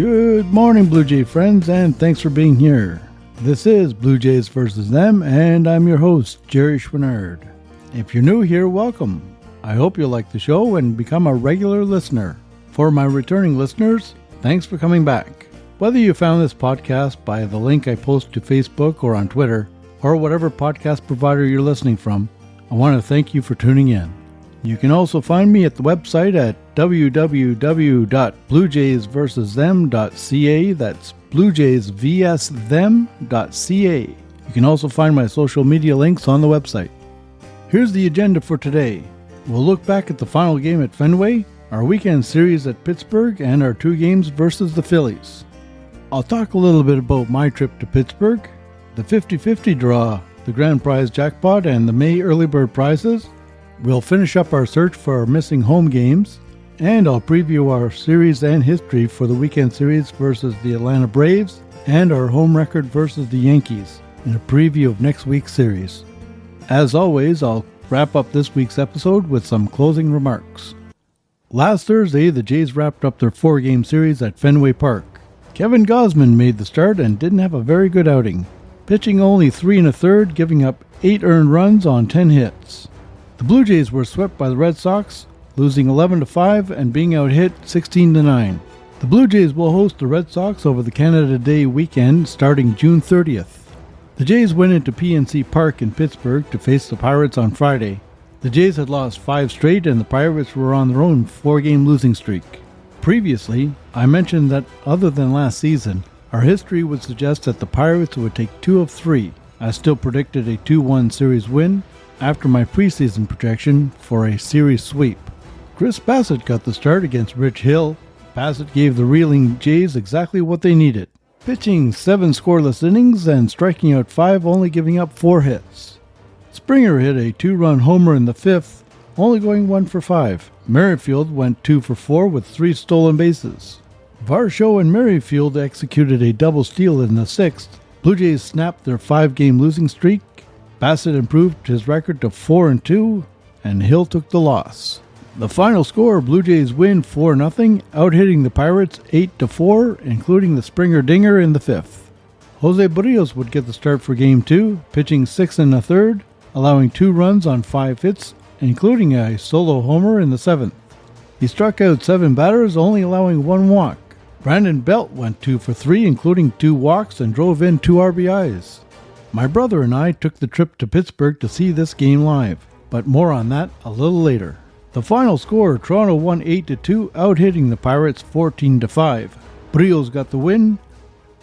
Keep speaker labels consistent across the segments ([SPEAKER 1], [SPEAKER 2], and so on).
[SPEAKER 1] Good morning, Blue Jay friends, and thanks for being here. This is Blue Jays vs. Them, and I'm your host, Jerry Schwinnard. If you're new here, welcome. I hope you'll like the show and become a regular listener. For my returning listeners, thanks for coming back. Whether you found this podcast by the link I post to Facebook or on Twitter, or whatever podcast provider you're listening from, I want to thank you for tuning in. You can also find me at the website at www.bluejaysversusthem.ca. That's bluejaysvsthem.ca. You can also find my social media links on the website. Here's the agenda for today. We'll look back at the final game at Fenway, our weekend series at Pittsburgh, and our 2 games versus the Phillies. I'll talk a little bit about my trip to Pittsburgh, the 50-50 draw, the grand prize jackpot, and the May early bird prizes. We'll finish up our search for our missing home games, and I'll preview our series and history for the weekend series versus the Atlanta Braves and our home record versus the Yankees in a preview of next week's series. As always, I'll wrap up this week's episode with some closing remarks. Last Thursday, the Jays wrapped up their 4-game series at Fenway Park. Kevin Gausman made the start and didn't have a very good outing, pitching only 3 1/3, giving up 8 earned runs on 10 hits. The Blue Jays were swept by the Red Sox, losing 11-5 and being out-hit 16-9. The Blue Jays will host the Red Sox over the Canada Day weekend starting June 30th. The Jays went into PNC Park in Pittsburgh to face the Pirates on Friday. The Jays had lost 5 straight and the Pirates were on their own 4-game losing streak. Previously, I mentioned that other than last season, our history would suggest that the Pirates would take 2 of 3. I still predicted a 2-1 series win after my preseason projection for a series sweep. Chris Bassitt got the start against Rich Hill. Bassitt gave the reeling Jays exactly what they needed, pitching 7 scoreless innings and striking out 5, only giving up 4 hits. Springer hit a 2-run homer in the 5th, only going 1 for 5. Merrifield went 2 for 4 with 3 stolen bases. Varsho and Merrifield executed a double steal in the 6th. Blue Jays snapped their 5-game losing streak. Bassitt improved his record to 4-2, and Hill took the loss. The final score, Blue Jays win 4-0, out-hitting the Pirates 8-4, including the Springer dinger in the 5th. Jose Barrios would get the start for Game 2, pitching 6 1/3, allowing 2 runs on 5 hits, including a solo homer in the 7th. He struck out 7 batters, only allowing 1 walk. Brandon Belt went 2 for 3, including 2 walks, and drove in 2 RBIs. My brother and I took the trip to Pittsburgh to see this game live, but more on that a little later. The final score, Toronto won 8-2, out-hitting the Pirates 14-5. Barrios got the win.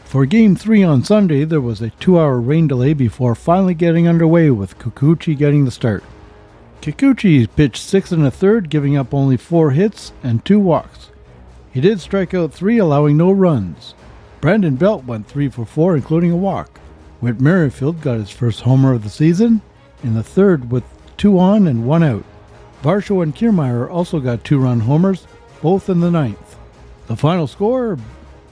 [SPEAKER 1] For Game 3 on Sunday, there was a 2-hour rain delay before finally getting underway, with Kikuchi getting the start. Kikuchi pitched 6 1/3, giving up only 4 hits and 2 walks. He did strike out 3, allowing no runs. Brandon Belt went 3 for 4, including a walk. Whit Merrifield got his first homer of the season in the 3rd with 2 on and 1 out. Varsho and Kiermaier also got 2-run homers, both in the 9th. The final score,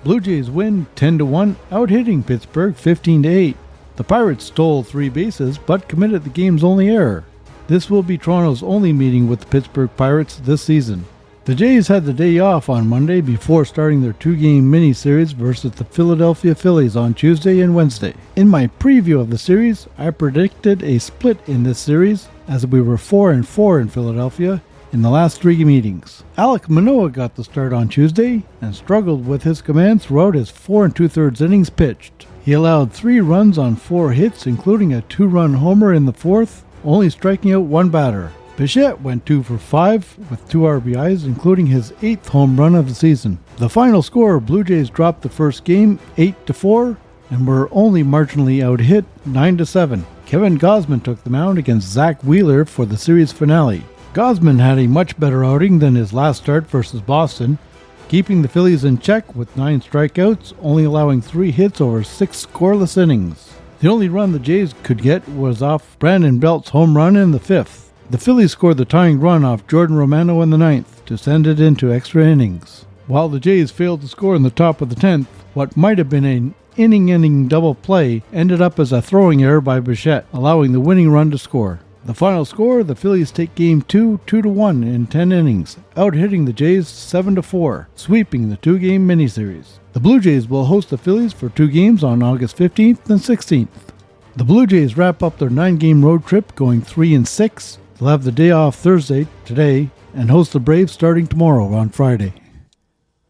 [SPEAKER 1] Blue Jays win 10-1, out-hitting Pittsburgh 15-8. The Pirates stole 3 bases, but committed the game's only error. This will be Toronto's only meeting with the Pittsburgh Pirates this season. The Jays had the day off on Monday before starting their 2-game mini-series versus the Philadelphia Phillies on Tuesday and Wednesday. In my preview of the series, I predicted a split in this series as we were 4-4 in Philadelphia in the last 3 meetings. Alek Manoah got the start on Tuesday and struggled with his command throughout his 4 2/3 innings pitched. He allowed 3 runs on 4 hits, including a 2-run homer in the 4th, only striking out 1 batter. Bichette went 2 for 5 with 2 RBIs, including his 8th home run of the season. The final score, Blue Jays dropped the first game 8-4 and were only marginally out-hit 9-7. Kevin Gausman took the mound against Zach Wheeler for the series finale. Gausman had a much better outing than his last start versus Boston, keeping the Phillies in check with 9 strikeouts, only allowing 3 hits over 6 scoreless innings. The only run the Jays could get was off Brandon Belt's home run in the 5th. The Phillies scored the tying run off Jordan Romano in the 9th to send it into extra innings. While the Jays failed to score in the top of the 10th, what might have been an inning-ending double play ended up as a throwing error by Bichette, allowing the winning run to score. The final score, the Phillies take Game 2, 2-1 in 10 innings, out-hitting the Jays 7-4, sweeping the two-game miniseries. The Blue Jays will host the Phillies for 2 games on August 15th and 16th. The Blue Jays wrap up their 9-game road trip going 3-6. They'll have the day off Thursday, today, and host the Braves starting tomorrow on Friday.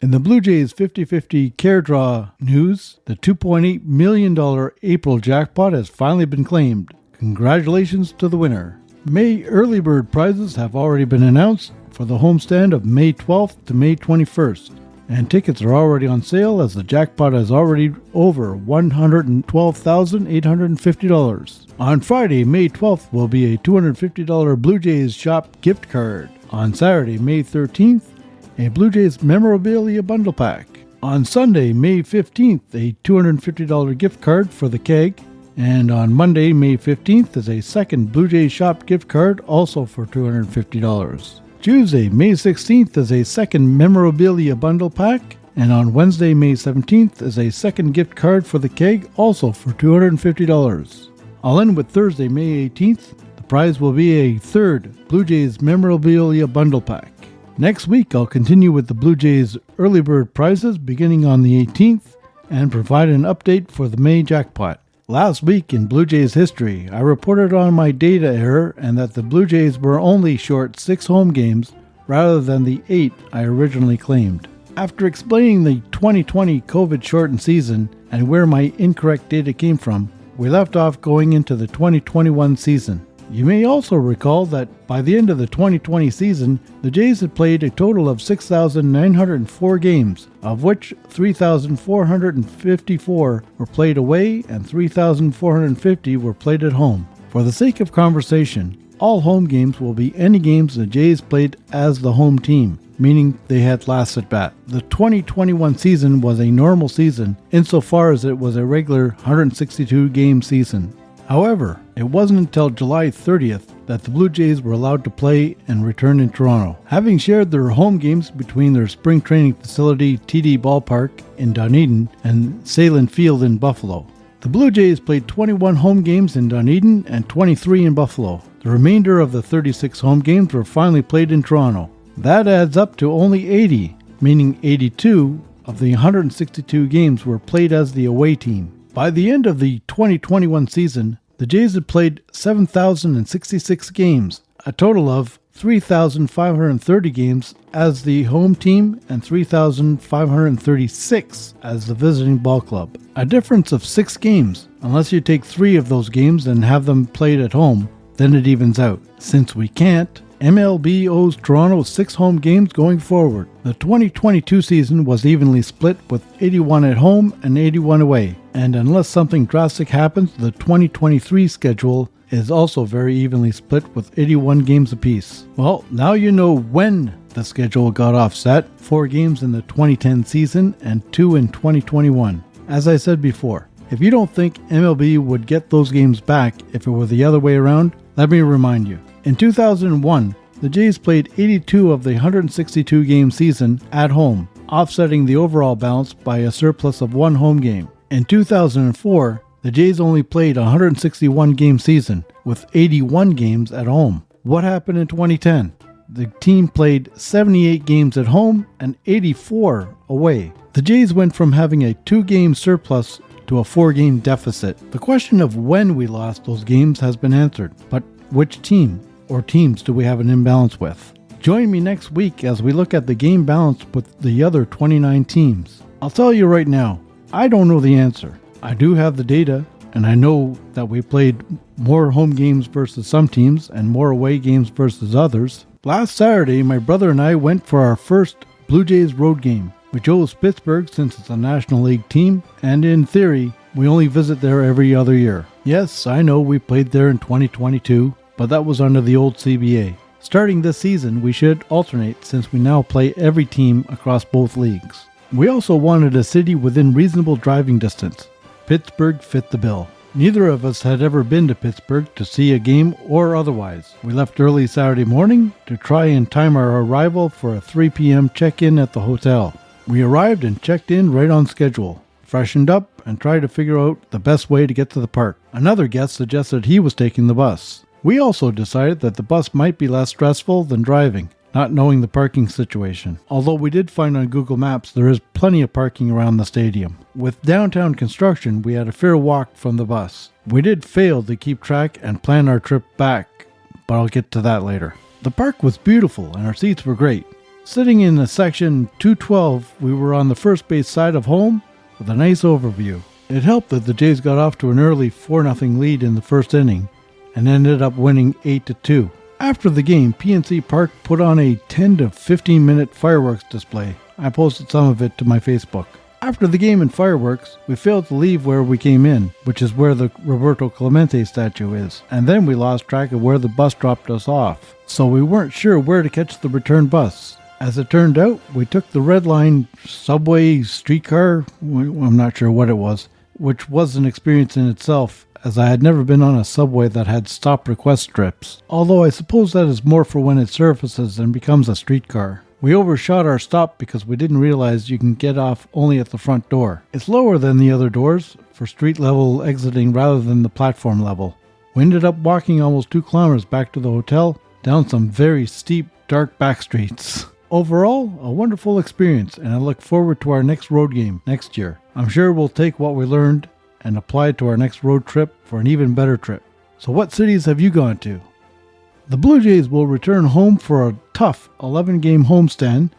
[SPEAKER 1] In the Blue Jays 50-50 care draw news, the $2.8 million April jackpot has finally been claimed. Congratulations to the winner. May early bird prizes have already been announced for the homestand of May 12th to May 21st, and tickets are already on sale as the jackpot is already over $112,850. On Friday, May 12th will be a $250 Blue Jays shop gift card. On Saturday, May 13th, a Blue Jays memorabilia bundle pack. On Sunday, May 15th, a $250 gift card for the keg. And on Monday, May 15th, is a second Blue Jays shop gift card, also for $250. Tuesday, May 16th, is a second memorabilia bundle pack. And on Wednesday, May 17th, is a second gift card for the keg, also for $250. I'll end with Thursday, May 18th. The prize will be a third Blue Jays memorabilia bundle pack. Next week, I'll continue with the Blue Jays early bird prizes beginning on the 18th and provide an update for the May jackpot. Last week in Blue Jays history, I reported on my data error and that the Blue Jays were only short 6 home games rather than the 8 I originally claimed. After explaining the 2020 COVID-shortened season and where my incorrect data came from, we left off going into the 2021 season. You may also recall that by the end of the 2020 season, the Jays had played a total of 6,904 games, of which 3,454 were played away and 3,450 were played at home. For the sake of conversation, all home games will be any games the Jays played as the home team, meaning they had last at bat. The 2021 season was a normal season insofar as it was a regular 162-game season. However, it wasn't until July 30th that the Blue Jays were allowed to play and return in Toronto, having shared their home games between their spring training facility TD Ballpark in Dunedin and Salem Field in Buffalo. The Blue Jays played 21 home games in Dunedin and 23 in Buffalo. The remainder of the 36 home games were finally played in Toronto. That adds up to only 80, meaning 82 of the 162 games were played as the away team. By the end of the 2021 season, the Jays had played 7,066 games, a total of 3,530 games as the home team and 3,536 as the visiting ball club. A difference of 6 games, unless you take 3 of those games and have them played at home, then it evens out. Since we can't, MLB owes Toronto 6 home games going forward. The 2022 season was evenly split with 81 at home and 81 away. And unless something drastic happens, the 2023 schedule is also very evenly split with 81 games apiece. Well, now you know when the schedule got offset. 4 games in the 2010 season and 2 in 2021. As I said before, if you don't think MLB would get those games back if it were the other way around, let me remind you. In 2001, the Jays played 82 of the 162-game season at home, offsetting the overall balance by a surplus of 1 home game. In 2004, the Jays only played a 161-game season, with 81 games at home. What happened in 2010? The team played 78 games at home and 84 away. The Jays went from having a 2-game surplus to a 4-game deficit. The question of when we lost those games has been answered, but which team or teams do we have an imbalance with? Join me next week as we look at the game balance with the other 29 teams. I'll tell you right now, I don't know the answer. I do have the data, and I know that we played more home games versus some teams and more away games versus others. Last Saturday, my brother and I went for our first Blue Jays road game. We chose Pittsburgh since it's a National League team, and in theory, we only visit there every other year. Yes, I know we played there in 2022, but that was under the old CBA. Starting this season, we should alternate since we now play every team across both leagues. We also wanted a city within reasonable driving distance. Pittsburgh fit the bill. Neither of us had ever been to Pittsburgh to see a game or otherwise. We left early Saturday morning to try and time our arrival for a 3 p.m. check-in at the hotel. We arrived and checked in right on schedule, freshened up, and tried to figure out the best way to get to the park. Another guest suggested he was taking the bus. We also decided that the bus might be less stressful than driving, not knowing the parking situation. Although we did find on Google Maps there is plenty of parking around the stadium. With downtown construction, we had a fair walk from the bus. We did fail to keep track and plan our trip back, but I'll get to that later. The park was beautiful and our seats were great. Sitting in the section 212, we were on the first base side of home with a nice overview. It helped that the Jays got off to an early 4-0 lead in the first inning and ended up winning 8-2. After the game, PNC Park put on a 10 to 15 minute fireworks display. I posted some of it to my Facebook. After the game and fireworks, we failed to leave where we came in, which is where the Roberto Clemente statue is, and then we lost track of where the bus dropped us off, so we weren't sure where to catch the return bus. As it turned out, we took the Red Line subway streetcar, I'm not sure what it was, which was an experience in itself, as I had never been on a subway that had stop request strips, although I suppose that is more for when it surfaces and becomes a streetcar. We overshot our stop because we didn't realize you can get off only at the front door. It's lower than the other doors for street level exiting rather than the platform level. We ended up walking almost 2 kilometers back to the hotel down some very steep, dark back streets. Overall, a wonderful experience, and I look forward to our next road game next year. I'm sure we'll take what we learned and apply it to our next road trip for an even better trip. So what cities have you gone to? The Blue Jays will return home for a tough 11-game homestand,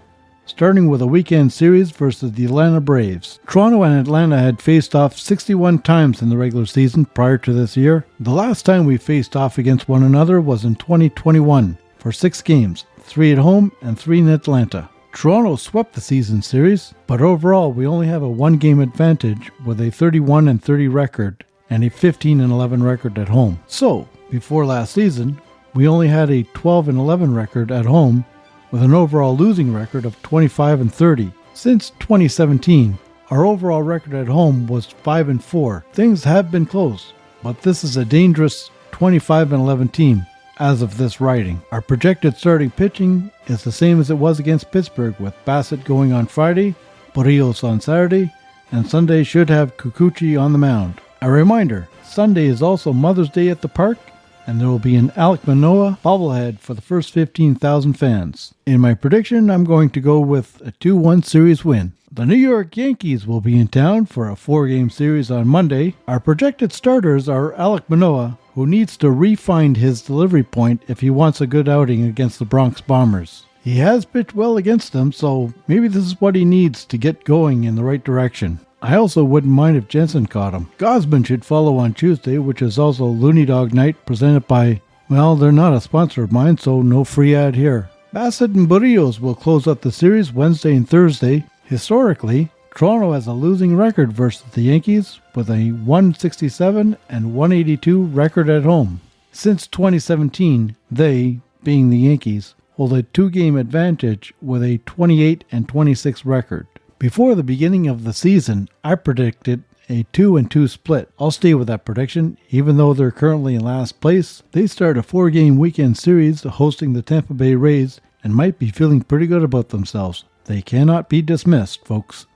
[SPEAKER 1] starting with a weekend series versus the Atlanta Braves. Toronto and Atlanta had faced off 61 times in the regular season prior to this year. The last time we faced off against one another was in 2021 for 6 games, 3 at home and 3 in Atlanta. Toronto swept the season series, but overall we only have a 1-game advantage with a 31-30 record and a 15-11 record at home. So, before last season, we only had a 12-11 record at home with an overall losing record of 25-30. Since 2017, our overall record at home was 5-4. Things have been close, but this is a dangerous 25-11 team as of this writing. Our projected starting pitching is the same as it was against Pittsburgh, with Bassett going on Friday, Barrios on Saturday, and Sunday should have Kikuchi on the mound. A reminder, Sunday is also Mother's Day at the park, and there will be an Alek Manoah bobblehead for the first 15,000 fans. In my prediction, I'm going to go with a 2-1 series win. The New York Yankees will be in town for a 4-game series on Monday. Our projected starters are Alek Manoah, who needs to refine his delivery point if he wants a good outing against the Bronx Bombers. He has pitched well against them, so maybe this is what he needs to get going in the right direction. I also wouldn't mind if Jensen caught him. Gosman should follow on Tuesday, which is also Looney Dog Night, presented by, well, they're not a sponsor of mine, so no free ad here. Bassett and Barrios will close out the series Wednesday and Thursday. Historically, Toronto has a losing record versus the Yankees with a 167 and 182 record at home. Since 2017, they, being the Yankees, hold a 2-game advantage with a 28 and 26 record. Before the beginning of the season, I predicted a 2-2 split. I'll stay with that prediction, even though they're currently in last place. They start a 4-game weekend series hosting the Tampa Bay Rays and might be feeling pretty good about themselves. They cannot be dismissed, folks.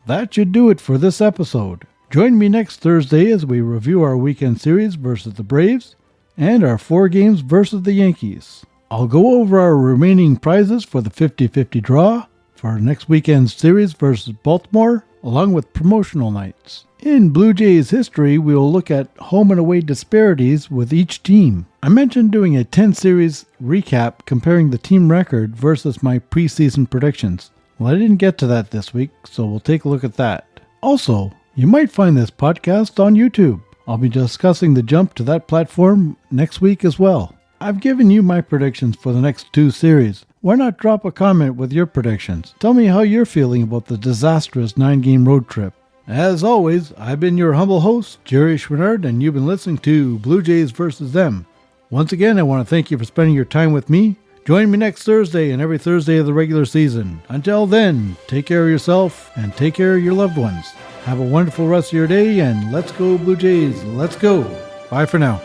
[SPEAKER 1] That should do it for this episode. Join me next Thursday as we review our weekend series versus the Braves and our 4 games versus the Yankees. I'll go over our remaining prizes for the 50-50 draw for next weekend's series versus Baltimore, along with promotional nights. In Blue Jays history, we will look at home and away disparities with each team. I mentioned doing a 10-series recap comparing the team record versus my preseason predictions. Well, I didn't get to that this week, so we'll take a look at that. Also, you might find this podcast on YouTube. I'll be discussing the jump to that platform next week as well. I've given you my predictions for the next 2 series. Why not drop a comment with your predictions? Tell me how you're feeling about the disastrous 9-game road trip. As always, I've been your humble host, Jerry Schwinard, and you've been listening to Blue Jays vs. Them. Once again, I want to thank you for spending your time with me. Join me next Thursday and every Thursday of the regular season. Until then, take care of yourself and take care of your loved ones. Have a wonderful rest of your day, and let's go Blue Jays. Let's go. Bye for now.